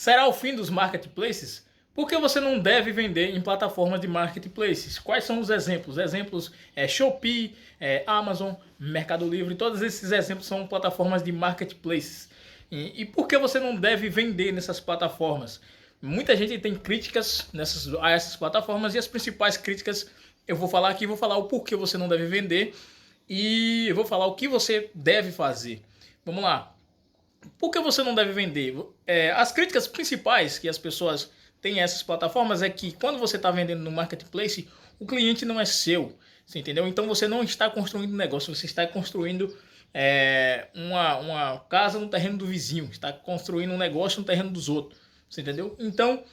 Será o fim dos marketplaces? Por que você não deve vender em plataformas de marketplaces? Quais são os exemplos? Exemplos é Shopee, Amazon, Mercado Livre, todos esses exemplos são plataformas de marketplaces. E por que você não deve vender nessas plataformas? Muita gente tem críticas a essas plataformas e as principais críticas eu vou falar aqui, vou falar o porquê você não deve vender e eu vou falar o que você deve fazer. Vamos lá. Por que você não deve vender? As críticas principais que as pessoas têm a essas plataformas é que quando você está vendendo no marketplace, o cliente não é seu, você entendeu? Então você não está construindo um negócio, você está construindo uma casa no terreno do vizinho, está construindo um negócio no terreno dos outros, você entendeu? Então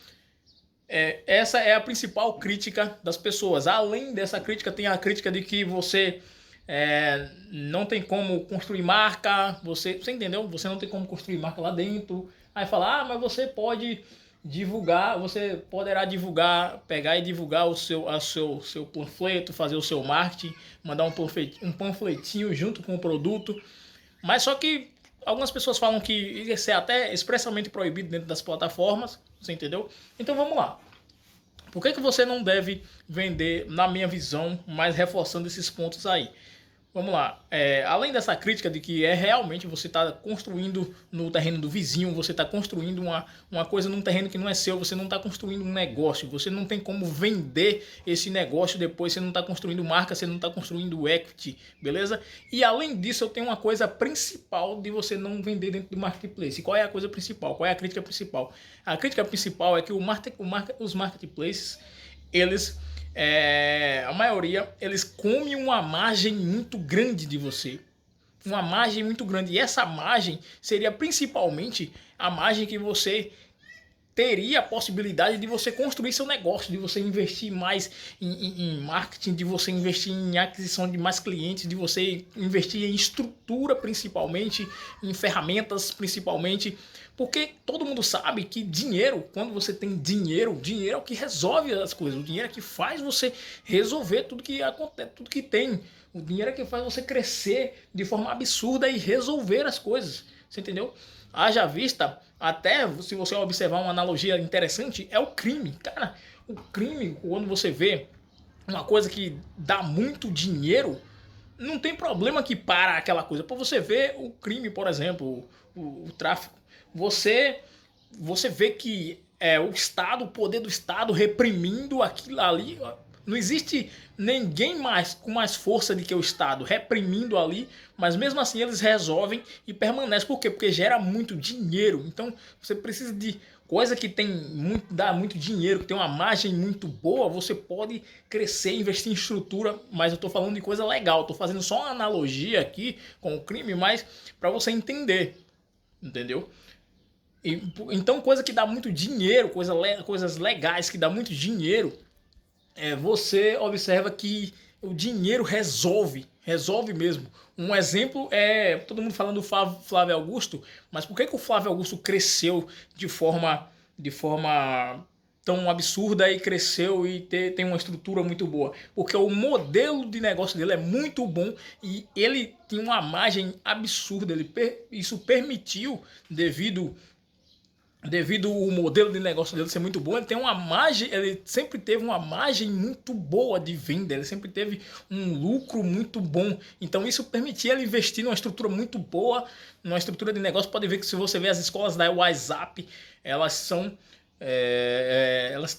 essa é a principal crítica das pessoas. Além dessa crítica, tem a crítica de que você não tem como construir marca, você entendeu? Você não tem como construir marca lá dentro. Aí fala, mas você pode divulgar, você poderá divulgar, pegar e divulgar o seu panfleto, fazer o seu marketing, mandar um panfletinho junto com o produto. Mas só que algumas pessoas falam que isso é até expressamente proibido dentro das plataformas, você entendeu? Então vamos lá. Por que você não deve vender, na minha visão, mas reforçando esses pontos aí? Vamos lá, além dessa crítica de que realmente você está construindo no terreno do vizinho, você está construindo uma coisa num terreno que não é seu, você não está construindo um negócio, você não tem como vender esse negócio depois, você não está construindo marca, você não está construindo equity, beleza? E além disso, eu tenho uma coisa principal de você não vender dentro do marketplace. Qual é a coisa principal? Qual é a crítica principal? A crítica principal é que os marketplaces, eles... a maioria, eles comem uma margem muito grande de você. Uma margem muito grande. E essa margem seria principalmente a margem que você teria a possibilidade de você construir seu negócio, de você investir mais em marketing, de você investir em aquisição de mais clientes, de você investir em estrutura principalmente, em ferramentas principalmente, porque todo mundo sabe que dinheiro, quando você tem dinheiro, dinheiro é o que resolve as coisas, o dinheiro é que faz você resolver tudo que acontece, tudo que tem, o dinheiro é que faz você crescer de forma absurda e resolver as coisas, você entendeu? Haja vista, até se você observar uma analogia interessante, é o crime. Cara, o crime, quando você vê uma coisa que dá muito dinheiro, não tem problema que para aquela coisa. Para você ver o crime, por exemplo, o tráfico, você vê que o Estado, o poder do Estado reprimindo aquilo ali. Não existe ninguém com mais força do que o Estado reprimindo ali, mas mesmo assim eles resolvem e permanecem. Por quê? Porque gera muito dinheiro. Então você precisa de coisa que dá muito dinheiro, que tem uma margem muito boa, você pode crescer, investir em estrutura, mas eu estou falando de coisa legal. Estou fazendo só uma analogia aqui com o crime, mas para você entender, entendeu? Então coisa que dá muito dinheiro, coisas legais que dá muito dinheiro, você observa que o dinheiro resolve mesmo. Um exemplo é todo mundo falando do Flávio Augusto, mas por que o Flávio Augusto cresceu de forma tão absurda e cresceu e tem uma estrutura muito boa? Porque o modelo de negócio dele é muito bom e ele tem uma margem absurda. Isso permitiu, devido ao modelo de negócio dele ser muito bom, ele sempre teve uma margem muito boa de venda, ele sempre teve um lucro muito bom. Então isso permitia ele investir numa estrutura muito boa, numa estrutura de negócio. Pode ver que se você vê as escolas da WhatsApp, elas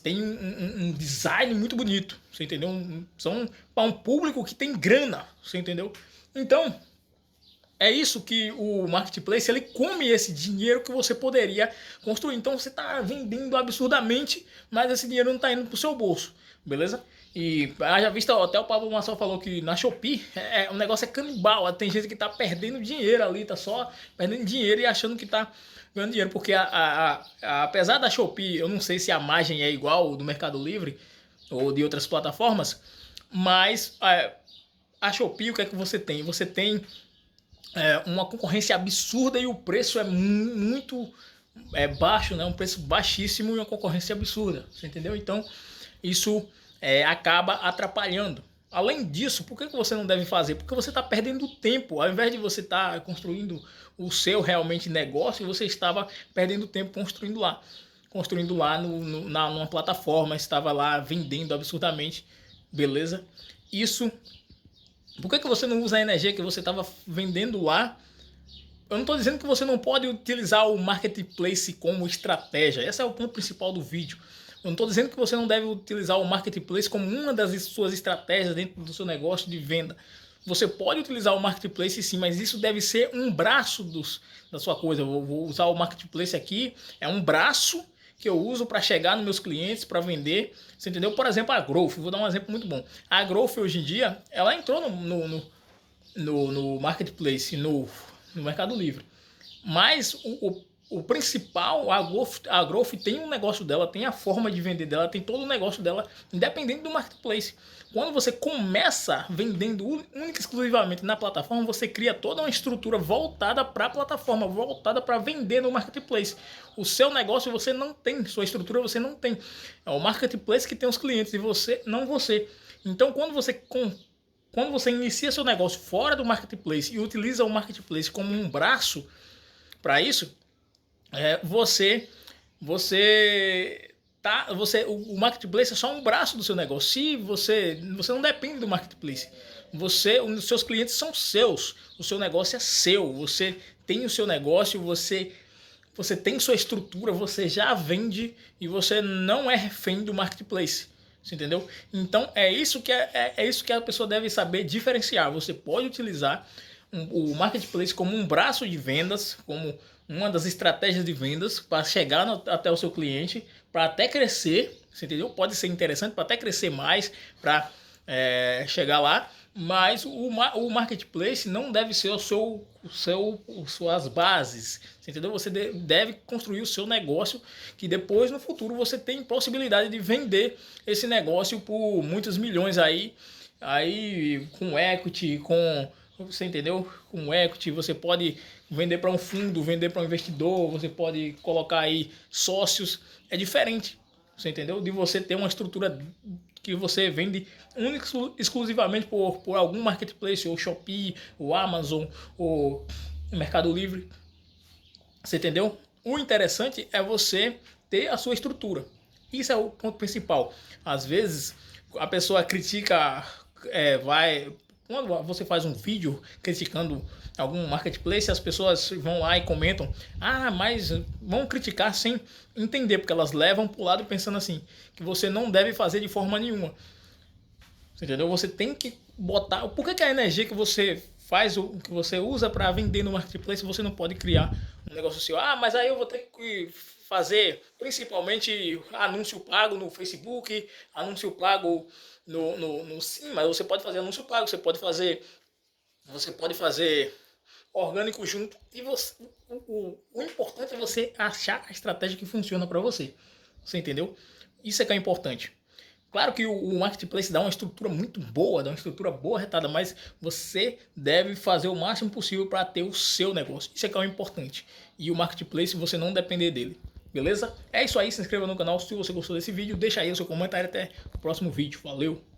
têm um design muito bonito, você entendeu? São para um público que tem grana, você entendeu? Então é isso que o marketplace, ele come esse dinheiro que você poderia construir. Então você está vendendo absurdamente, mas esse dinheiro não está indo para o seu bolso, beleza? E já visto, até o Pablo Marçal falou que na Shopee o negócio é canibal. Tem gente que está perdendo dinheiro ali, tá só perdendo dinheiro e achando que está ganhando dinheiro. Porque apesar da Shopee, eu não sei se a margem é igual do Mercado Livre ou de outras plataformas, mas a Shopee, o que é que você tem? Você tem uma concorrência absurda e o preço é muito baixo, né? Um preço baixíssimo e uma concorrência absurda, você entendeu? Então isso acaba atrapalhando. Além disso, por que você não deve fazer? Porque você está perdendo tempo. Ao invés de você estar construindo o seu realmente negócio, você estava perdendo tempo construindo lá numa plataforma, estava lá vendendo absurdamente, beleza? Isso, por que você não usa a energia que você estava vendendo lá? Eu não estou dizendo que você não pode utilizar o marketplace como estratégia. Esse é o ponto principal do vídeo. Eu não estou dizendo que você não deve utilizar o marketplace como uma das suas estratégias dentro do seu negócio de venda. Você pode utilizar o marketplace sim, mas isso deve ser um braço da sua coisa. Eu vou usar o marketplace aqui, é um braço que eu uso para chegar nos meus clientes, para vender. Você entendeu? Por exemplo, a Growth. Vou dar um exemplo muito bom. A Growth hoje em dia, ela entrou no marketplace, no Mercado Livre. Mas o principal, a Growth tem um negócio dela, tem a forma de vender dela, tem todo o negócio dela, independente do marketplace. Quando você começa vendendo única e exclusivamente na plataforma, você cria toda uma estrutura voltada para a plataforma, voltada para vender no marketplace. O seu negócio você não tem, sua estrutura você não tem. É o marketplace que tem os clientes e você, não você. Então, quando você inicia seu negócio fora do marketplace e utiliza o marketplace como um braço para isso, o marketplace é só um braço do seu negócio. Se você não depende do marketplace, os seus clientes são seus, o seu negócio é seu, você tem o seu negócio, você tem sua estrutura, você já vende e você não é refém do marketplace. Você entendeu? Então é isso que a pessoa deve saber diferenciar. Você pode utilizar o marketplace como um braço de vendas, como uma das estratégias de vendas para chegar até o seu cliente, para até crescer, você entendeu? Pode ser interessante para até crescer mais, para chegar lá, mas o marketplace não deve ser suas bases, você entendeu? Você deve construir o seu negócio, que depois no futuro você tem possibilidade de vender esse negócio por muitos milhões aí com equity, você entendeu? Com equity, você pode vender para um fundo, vender para um investidor, você pode colocar aí sócios. É diferente, você entendeu? De você ter uma estrutura que você vende única e exclusivamente por algum marketplace, ou Shopee, ou Amazon, ou Mercado Livre. Você entendeu? O interessante é você ter a sua estrutura. Isso é o ponto principal. Às vezes a pessoa critica, quando você faz um vídeo criticando algum marketplace, as pessoas vão lá e comentam: ah, mas vão criticar sem entender, porque elas levam para o lado pensando assim, que você não deve fazer de forma nenhuma. Entendeu? Você tem que botar. Por que a energia que você faz, o que você usa para vender no marketplace, você não pode criar um negócio assim? Ah, mas aí eu vou ter que fazer principalmente anúncio pago no Facebook, anúncio pago sim, mas você pode fazer anúncio pago, você pode fazer orgânico junto, e o importante é você achar a estratégia que funciona para você. Você entendeu? Isso é que é importante. Claro que o marketplace dá uma estrutura muito boa, dá uma estrutura boa retada, mas você deve fazer o máximo possível para ter o seu negócio. Isso é que é o importante. E o marketplace você não depender dele. Beleza? É isso aí, se inscreva no canal se você gostou desse vídeo, deixa aí o seu comentário, até o próximo vídeo. Valeu!